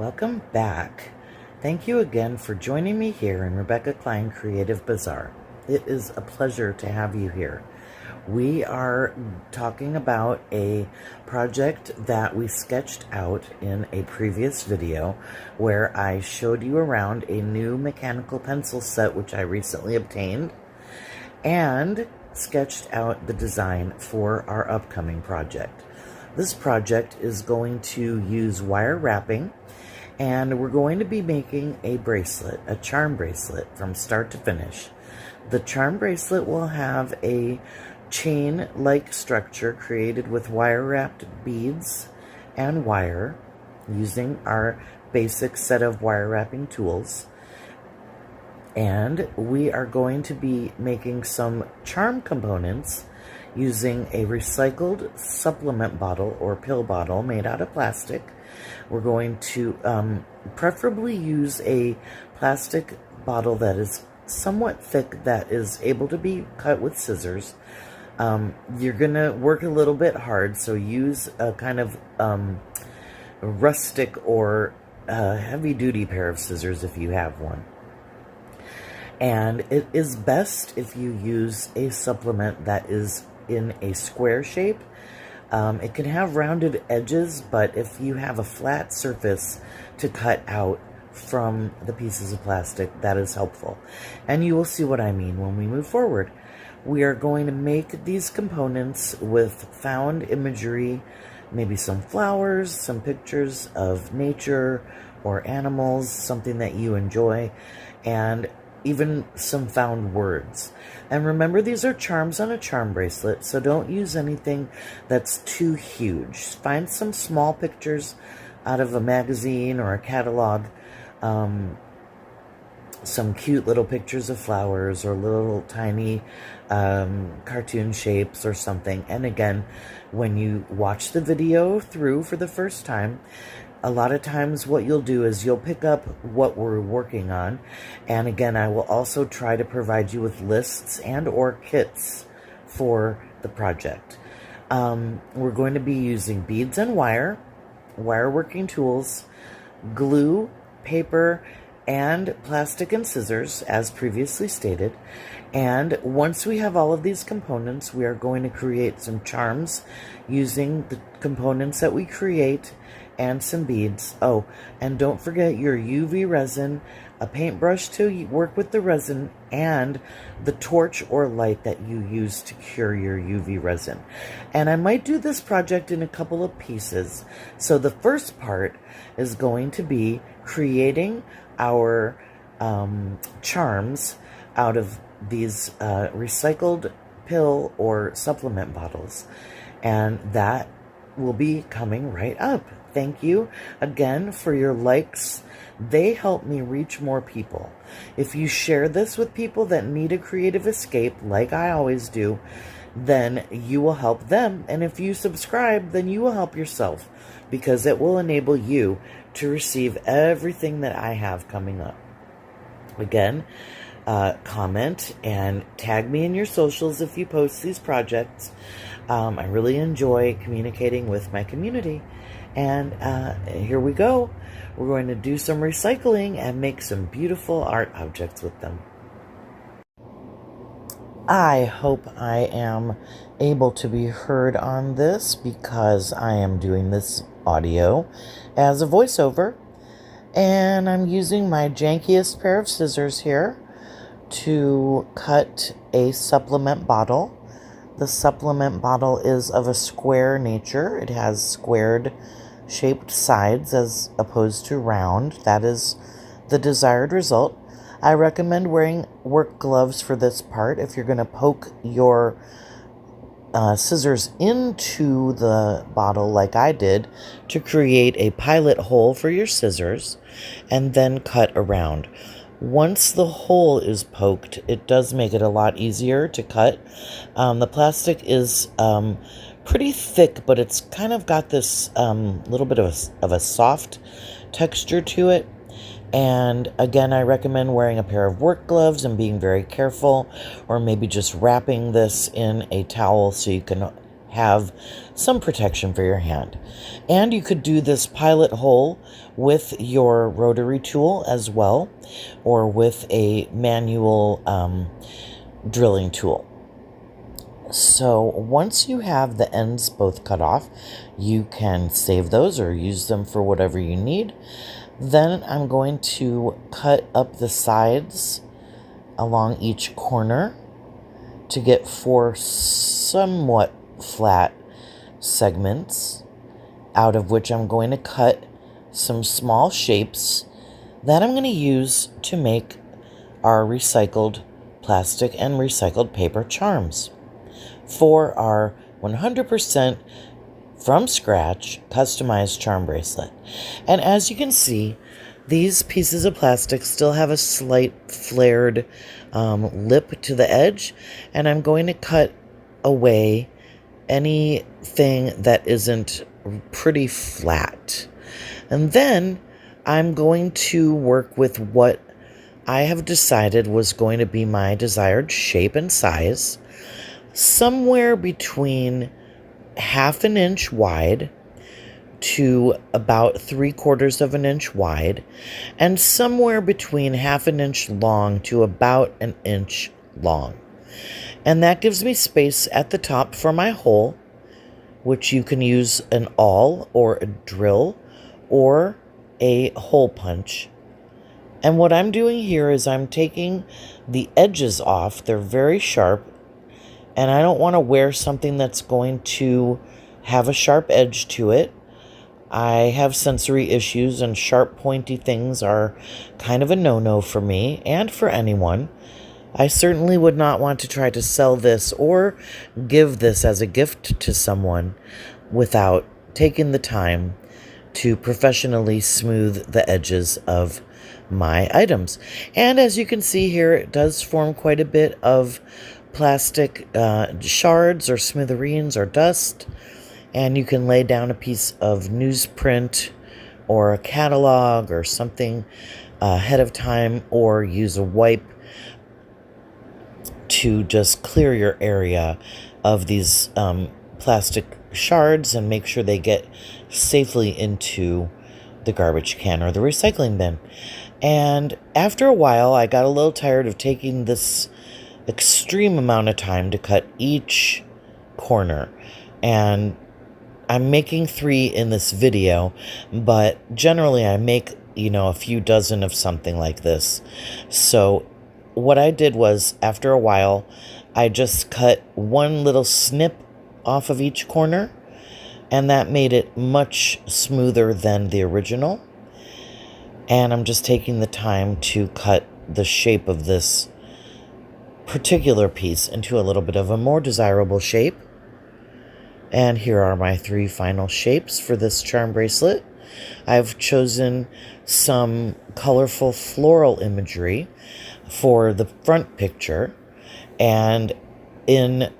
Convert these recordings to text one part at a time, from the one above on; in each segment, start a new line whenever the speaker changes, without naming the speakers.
Welcome back. Thank you again for joining me here in Rebecca Klein Creative Bazaar. It is a pleasure to have you here. We are talking about a project that we sketched out in a previous video where I showed you around a new mechanical pencil set which I recently obtained and sketched out the design for our upcoming project. This project is going to use wire wrapping, and we're going to be making a bracelet, a charm bracelet from start to finish. The charm bracelet will have a chain-like structure created with wire-wrapped beads and wire using our basic set of wire wrapping tools. And we are going to be making some charm components using a recycled supplement bottle or pill bottle made out of plastic. We're going to preferably use a plastic bottle that is somewhat thick, that is able to be cut with scissors. You're going to work a little bit hard, so use a kind of rustic or heavy-duty pair of scissors if you have one. And it is best if you use a supplement that is in a square shape. It can have rounded edges, but if you have a flat surface to cut out from the pieces of plastic, that is helpful. And you will see what I mean when we move forward. We are going to make these components with found imagery, maybe some flowers, some pictures of nature or animals, something that you enjoy, and even some found words. And remember, these are charms on a charm bracelet, so don't use anything that's too huge. Find some small pictures out of a magazine or a catalog, some cute little pictures of flowers or little tiny cartoon shapes or something. And again, when you watch the video through for the first time, a lot of times what you'll do is you'll pick up what we're working on. And again, I will also try to provide you with lists and or kits for the project. We're going to be using beads and wire working tools, glue, paper, and plastic and scissors, as previously stated. And once we have all of these components, we are going to create some charms using the components that we create and some beads. Oh, and don't forget your UV resin, a paintbrush to work with the resin, and the torch or light that you use to cure your UV resin. And I might do this project in a couple of pieces. So the first part is going to be creating our charms out of these recycled pill or supplement bottles. And that will be coming right up. Thank you again for your likes. They help me reach more people. If you share this with people that need a creative escape, like I always do, then you will help them. And if you subscribe, then you will help yourself, because it will enable you to receive everything that I have coming up. Again, comment and tag me in your socials if you post these projects. I really enjoy communicating with my community. And here we go. We're going to do some recycling and make some beautiful art objects with them. I hope I am able to be heard on this, because I am doing this audio as a voiceover. And I'm using my jankiest pair of scissors here to cut a supplement bottle. The supplement bottle is of a square nature. It has squared shaped sides as opposed to round. That is the desired result. I recommend wearing work gloves for this part if you're going to poke your scissors into the bottle like I did to create a pilot hole for your scissors and then cut around. Once the hole is poked, it does make it a lot easier to cut. The plastic is pretty thick, but it's kind of got this little bit of a soft texture to it. And again, I recommend wearing a pair of work gloves and being very careful, or maybe just wrapping this in a towel so you can have some protection for your hand. And you could do this pilot hole with your rotary tool as well, or with a manual drilling tool. So once you have the ends both cut off, you can save those or use them for whatever you need. Then I'm going to cut up the sides along each corner to get 4 somewhat flat segments, out of which I'm going to cut some small shapes that I'm going to use to make our recycled plastic and recycled paper charms for our 100% from scratch customized charm bracelet. And as you can see, these pieces of plastic still have a slight flared lip to the edge, and I'm going to cut away anything that isn't pretty flat. And then I'm going to work with what I have decided was going to be my desired shape and size, somewhere between 1/2 inch wide to about 3/4 of an inch wide, and somewhere between 1/2 inch long to about 1 inch long. And that gives me space at the top for my hole, which you can use an awl or a drill or a hole punch. And what I'm doing here is I'm taking the edges off. They're very sharp, and I don't want to wear something that's going to have a sharp edge to it. I have sensory issues, and sharp, pointy things are kind of a no-no for me and for anyone. I certainly would not want to try to sell this or give this as a gift to someone without taking the time to professionally smooth the edges of my items. And as you can see here, it does form quite a bit of plastic shards or smithereens or dust. And you can lay down a piece of newsprint or a catalog or something ahead of time, or use a wipe to just clear your area of these plastic shards and make sure they get safely into the garbage can or the recycling bin. And after a while, I got a little tired of taking this extreme amount of time to cut each corner. And I'm making 3 in this video, but generally I make, a few dozen of something like this. So what I did was, after a while, I just cut one little snip off of each corner, and that made it much smoother than the original. And I'm just taking the time to cut the shape of this particular piece into a little bit of a more desirable shape. And here are my 3 final shapes for this charm bracelet. I've chosen some colorful floral imagery for the front picture, and in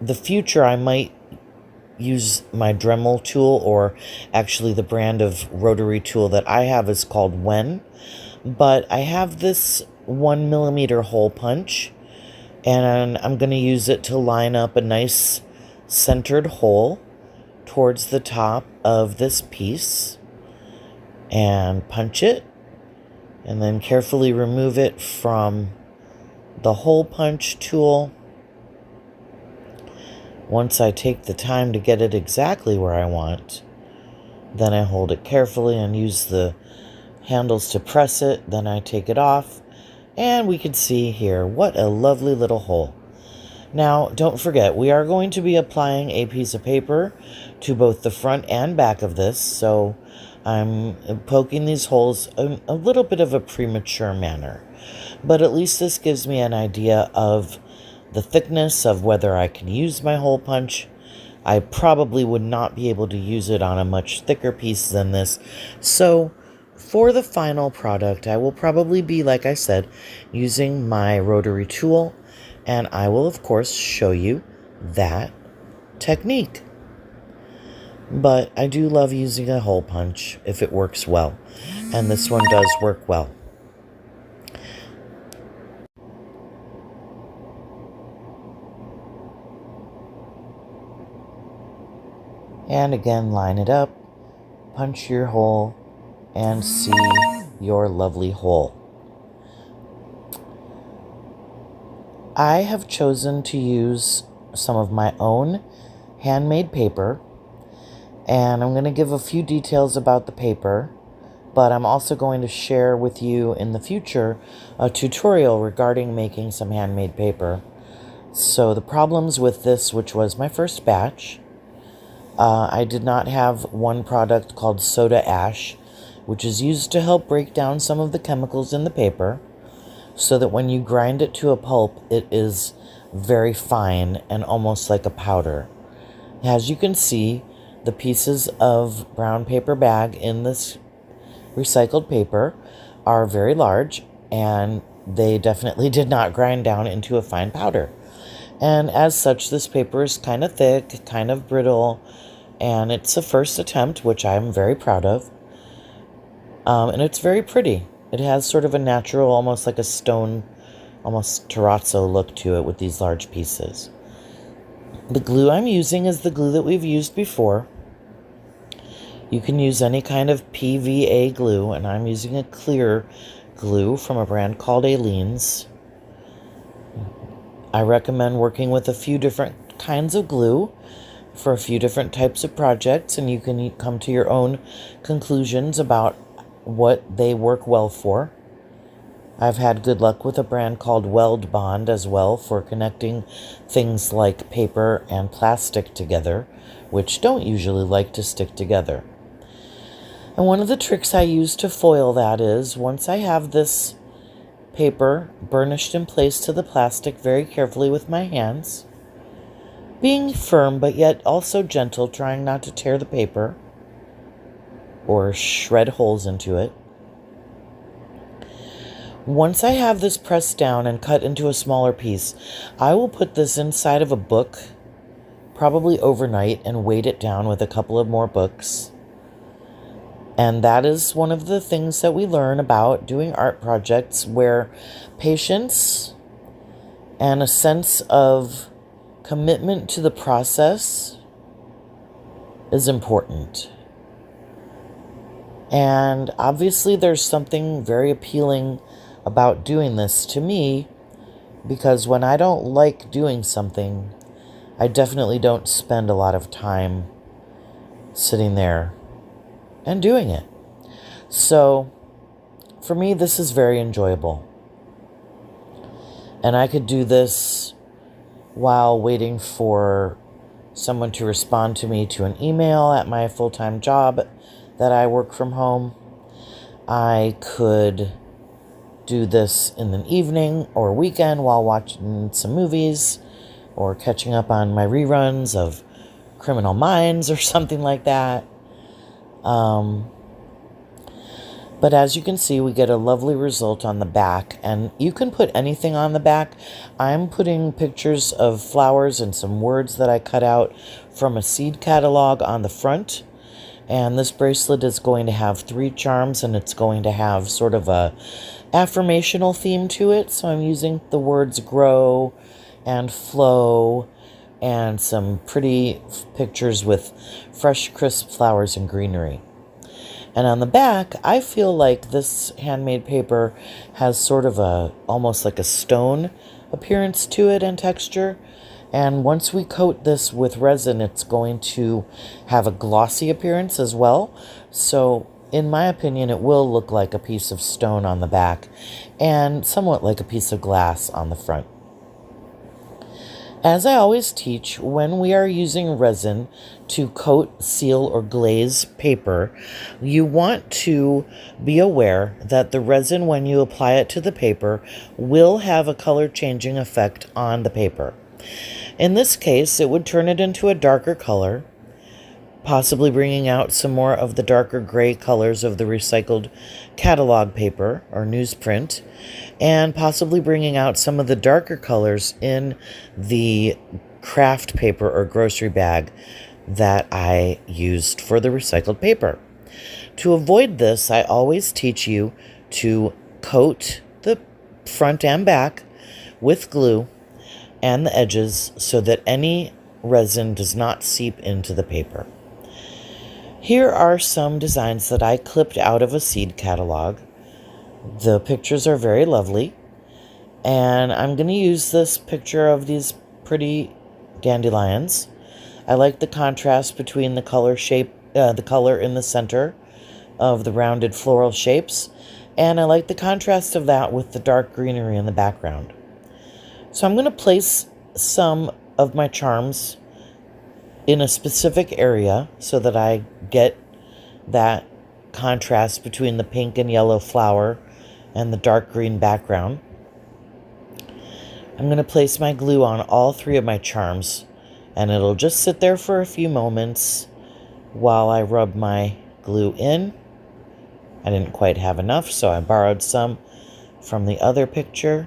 the future I might use my Dremel tool, or actually the brand of rotary tool that I have is called Wen. But I have this 1mm hole punch, and I'm going to use it to line up a nice centered hole towards the top of this piece, and punch it, and then carefully remove it from the hole punch tool. Once I take the time to get it exactly where I want, then I hold it carefully and use the handles to press it. Then I take it off, and we can see here what a lovely little hole. Now, don't forget, we are going to be applying a piece of paper to both the front and back of this, so I'm poking these holes in a little bit of a premature manner. But at least this gives me an idea of the thickness of whether I can use my hole punch. I probably would not be able to use it on a much thicker piece than this. So for the final product, I will probably be, like I said, using my rotary tool. And I will, of course, show you that technique. But I do love using a hole punch if it works well. And this one does work well. And again, line it up, punch your hole, and see your lovely hole. I have chosen to use some of my own handmade paper, and I'm going to give a few details about the paper, but I'm also going to share with you in the future a tutorial regarding making some handmade paper. So the problems with this, which was my first batch, I did not have one product called soda ash, which is used to help break down some of the chemicals in the paper, so that when you grind it to a pulp, it is very fine and almost like a powder. As you can see, the pieces of brown paper bag in this recycled paper are very large, and they definitely did not grind down into a fine powder. And as such, this paper is kind of thick, kind of brittle, and it's a first attempt, which I'm very proud of. And it's very pretty. It has sort of a natural, almost like a stone, almost terrazzo look to it with these large pieces. The glue I'm using is the glue that we've used before. You can use any kind of PVA glue, and I'm using a clear glue from a brand called Aleene's. I recommend working with a few different kinds of glue for a few different types of projects, and you can come to your own conclusions about what they work well for. I've had good luck with a brand called Weld Bond as well for connecting things like paper and plastic together, which don't usually like to stick together. And one of the tricks I use to foil that is, once I have this paper burnished in place to the plastic very carefully with my hands, being firm but yet also gentle, trying not to tear the paper or shred holes into it. Once I have this pressed down and cut into a smaller piece, I will put this inside of a book, probably overnight, and weight it down with a couple of more books. And that is one of the things that we learn about doing art projects, where patience and a sense of commitment to the process is important. And obviously there's something very appealing about doing this to me, because when I don't like doing something, I definitely don't spend a lot of time sitting there and doing it. So for me, this is very enjoyable. And I could do this while waiting for someone to respond to me to an email at my full-time job that I work from home. I could do this in an evening or weekend while watching some movies or catching up on my reruns of Criminal Minds or something like that. But as you can see, we get a lovely result on the back, and you can put anything on the back. I'm putting pictures of flowers and some words that I cut out from a seed catalog on the front. And this bracelet is going to have 3 charms, and it's going to have sort of a affirmational theme to it. So I'm using the words grow and flow and some pretty pictures with fresh, crisp flowers and greenery. And on the back, I feel like this handmade paper has sort of almost like a stone appearance to it and texture. And once we coat this with resin, it's going to have a glossy appearance as well. So in my opinion, it will look like a piece of stone on the back and somewhat like a piece of glass on the front. As I always teach, when we are using resin to coat, seal, or glaze paper, you want to be aware that the resin, when you apply it to the paper, will have a color changing effect on the paper. In this case, it would turn it into a darker color, possibly bringing out some more of the darker gray colors of the recycled catalog paper or newsprint, and possibly bringing out some of the darker colors in the craft paper or grocery bag that I used for the recycled paper. To avoid this, I always teach you to coat the front and back with glue and the edges so that any resin does not seep into the paper. Here are some designs that I clipped out of a seed catalog. The pictures are very lovely, and I'm going to use this picture of these pretty dandelions. I like the contrast between the color in the center of the rounded floral shapes, and I like the contrast of that with the dark greenery in the background. So I'm going to place some of my charms in a specific area so that I get that contrast between the pink and yellow flower and the dark green background. I'm going to place my glue on all 3 of my charms, and it'll just sit there for a few moments while I rub my glue in. I didn't quite have enough, so I borrowed some from the other picture.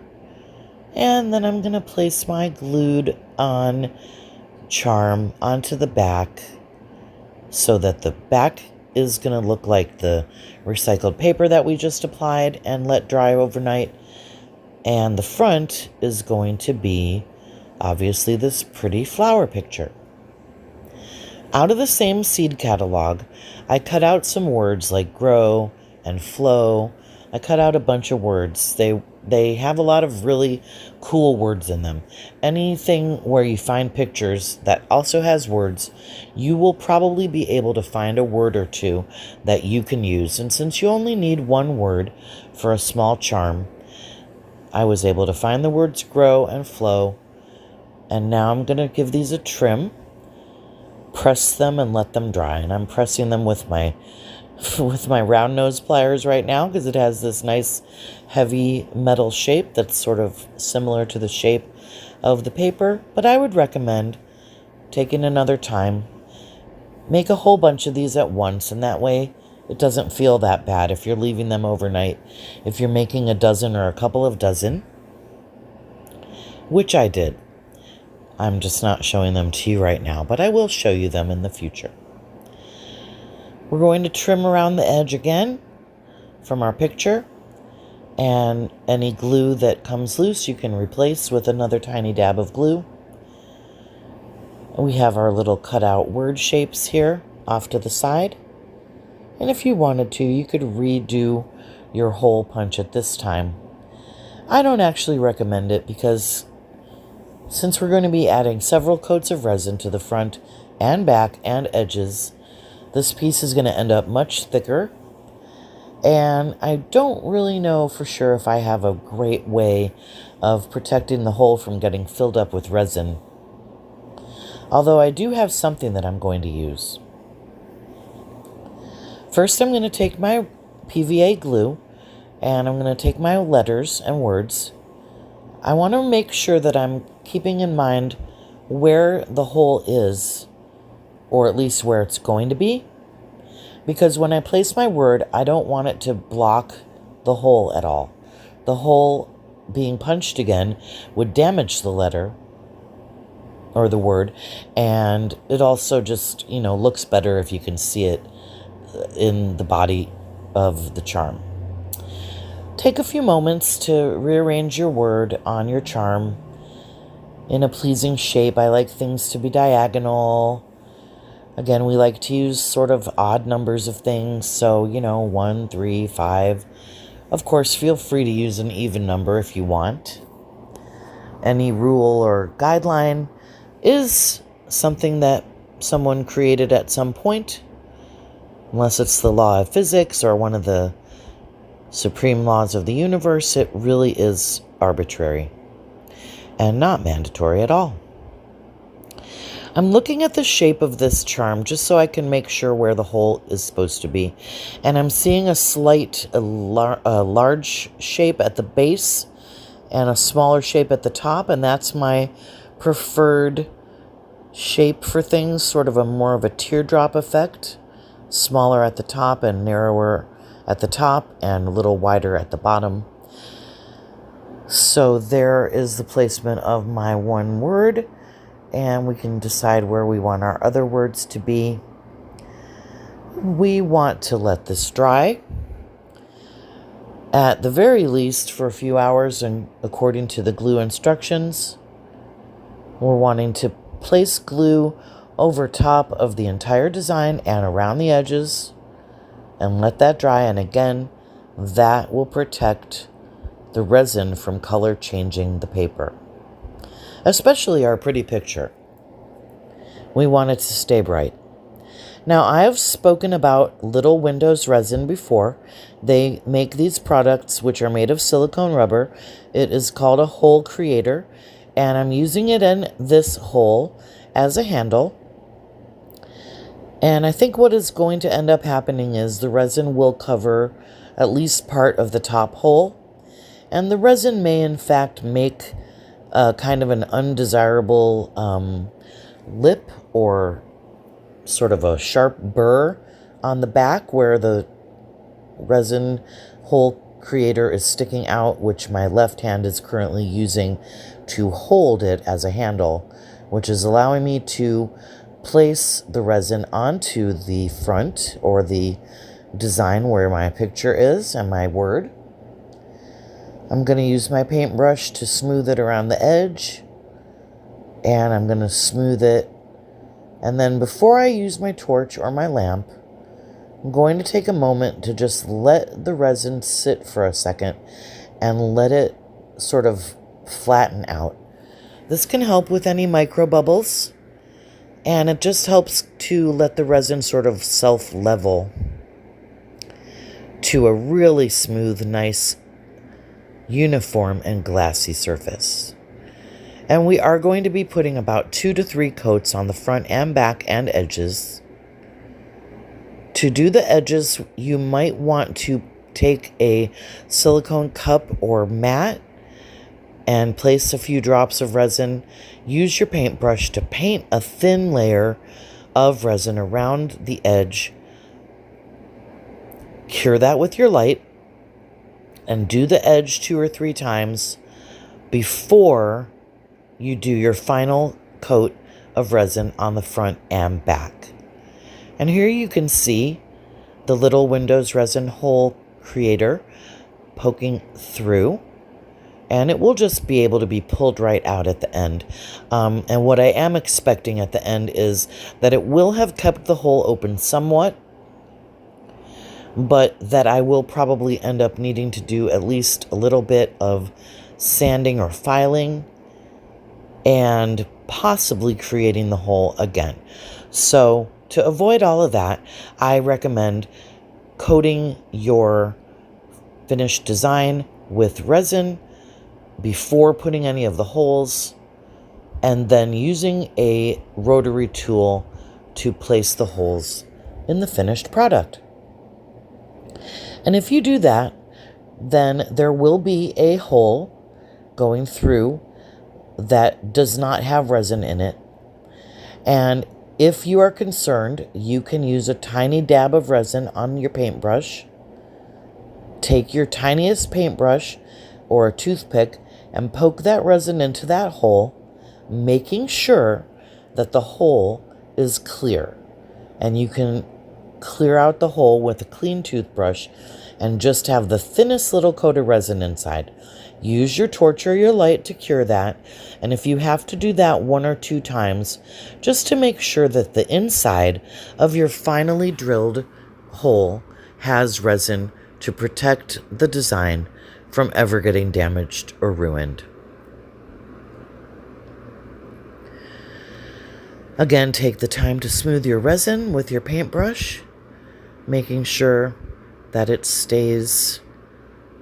And then I'm going to place my glued on charm onto the back so that the back is going to look like the recycled paper that we just applied and let dry overnight. And the front is going to be obviously this pretty flower picture. Out of the same seed catalog, I cut out some words like grow and flow. I cut out a bunch of words. They have a lot of really cool words in them. Anything where you find pictures that also has words, you will probably be able to find a word or two that you can use. And since you only need 1 word for a small charm, I was able to find the words grow and flow. And now I'm going to give these a trim, press them and let them dry. And I'm pressing them with my round nose pliers right now because it has this nice heavy metal shape that's sort of similar to the shape of the paper. But I would recommend taking another time. Make a whole bunch of these at once, and that way it doesn't feel that bad if you're leaving them overnight. If you're making a dozen or a couple of dozen, which I did. I'm just not showing them to you right now, but I will show you them in the future. We're going to trim around the edge again from our picture, and any glue that comes loose you can replace with another tiny dab of glue. We have our little cutout word shapes here off to the side, and if you wanted to, you could redo your hole punch at this time. I don't actually recommend it because since we're going to be adding several coats of resin to the front and back and edges, this piece is going to end up much thicker, and I don't really know for sure if I have a great way of protecting the hole from getting filled up with resin. Although I do have something that I'm going to use. First, I'm going to take my PVA glue, and I'm going to take my letters and words. I want to make sure that I'm keeping in mind where the hole is, or at least where it's going to be, because when I place my word, I don't want it to block the hole at all. The hole being punched again would damage the letter or the word, and it also just, looks better if you can see it in the body of the charm. Take a few moments to rearrange your word on your charm in a pleasing shape. I like things to be diagonal. Again, we like to use sort of odd numbers of things, so, 1, 3, 5. Of course, feel free to use an even number if you want. Any rule or guideline is something that someone created at some point, unless it's the law of physics or one of the supreme laws of the universe. It really is arbitrary and not mandatory at all. I'm looking at the shape of this charm just so I can make sure where the hole is supposed to be. And I'm seeing a large shape at the base and a smaller shape at the top. And that's my preferred shape for things, sort of more of a teardrop effect. Smaller at the top and narrower at the top and a little wider at the bottom. So there is the placement of my one word. And we can decide where we want our other words to be. We want to let this dry, at the very least for a few hours, and according to the glue instructions. We're wanting to place glue over top of the entire design and around the edges and let that dry. And again, that will protect the resin from color changing the paper, especially our pretty picture. We want it to stay bright. Now, I have spoken about Little Windows resin before. They make these products which are made of silicone rubber. It is called a hole creator, and I'm using it in this hole as a handle. And I think what is going to end up happening is the resin will cover at least part of the top hole, and the resin may in fact make kind of an undesirable lip or sort of a sharp burr on the back where the resin hole creator is sticking out, which my left hand is currently using to hold it as a handle, which is allowing me to place the resin onto the front or the design where my picture is and my word. I'm going to use my paintbrush to smooth it around the edge, and I'm going to smooth it. And then before I use my torch or my lamp, I'm going to take a moment to just let the resin sit for a second and let it sort of flatten out. This can help with any micro bubbles, and it just helps to let the resin sort of self-level to a really smooth, nice, uniform, and glassy surface. And we are going to be putting about 2 to 3 coats on the front and back and edges. To do the edges, you might want to take a silicone cup or mat and place a few drops of resin. Use your paintbrush to paint a thin layer of resin around the edge. Cure that with your light and do the edge 2 or 3 times before you do your final coat of resin on the front and back. And here you can see the Little Windows resin hole creator poking through, and it will just be able to be pulled right out at the end. And what I am expecting at the end is that it will have kept the hole open somewhat, but that I will probably end up needing to do at least a little bit of sanding or filing and possibly creating the hole again. So to avoid all of that, I recommend coating your finished design with resin before putting any of the holes, and then using a rotary tool to place the holes in the finished product. And if you do that, then there will be a hole going through that does not have resin in it. And if you are concerned, you can use a tiny dab of resin on your paintbrush. Take your tiniest paintbrush or a toothpick and poke that resin into that hole, making sure that the hole is clear. And you can clear out the hole with a clean toothbrush and just have the thinnest little coat of resin inside. Use your torch or your light to cure that, and if you have to do that 1 or 2 times, just to make sure that the inside of your finally drilled hole has resin to protect the design from ever getting damaged or ruined. Again, take the time to smooth your resin with your paintbrush, making sure that it stays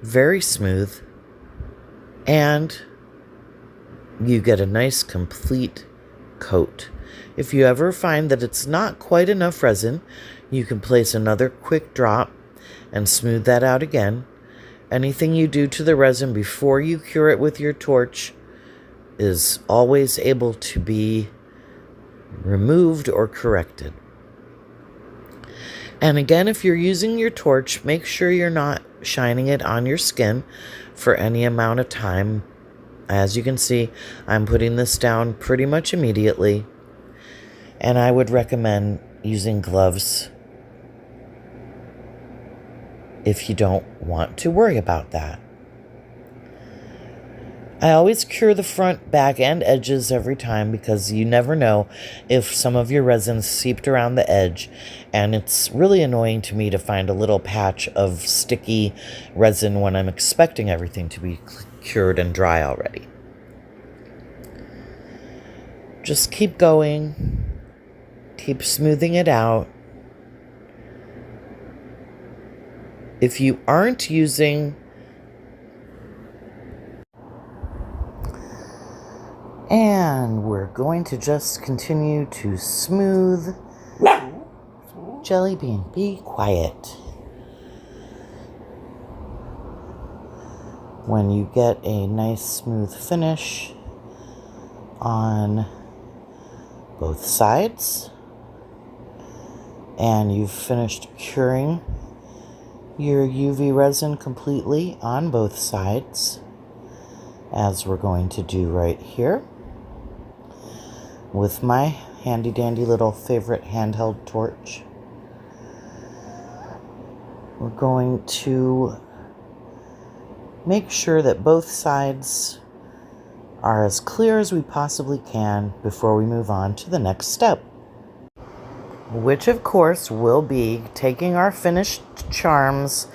very smooth and you get a nice complete coat. If you ever find that it's not quite enough resin, you can place another quick drop and smooth that out again. Anything you do to the resin before you cure it with your torch is always able to be removed or corrected. And again, if you're using your torch, make sure you're not shining it on your skin for any amount of time. As you can see, I'm putting this down pretty much immediately, and I would recommend using gloves if you don't want to worry about that. I always cure the front, back, and edges every time because you never know if some of your resin's seeped around the edge, and it's really annoying to me to find a little patch of sticky resin when I'm expecting everything to be cured and dry already. Just keep going, keep smoothing it out. If you aren't using and we're going to just continue to smooth. Jelly bean, be quiet. When you get a nice smooth finish on both sides and you've finished curing your UV resin completely on both sides, as we're going to do right here with my handy dandy little favorite handheld torch, we're going to make sure that both sides are as clear as we possibly can before we move on to the next step, which of course will be taking our finished charms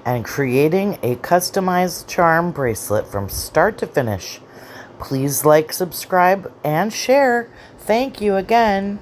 and creating a customized charm bracelet from start to finish. Please like, subscribe, and share. Thank you again.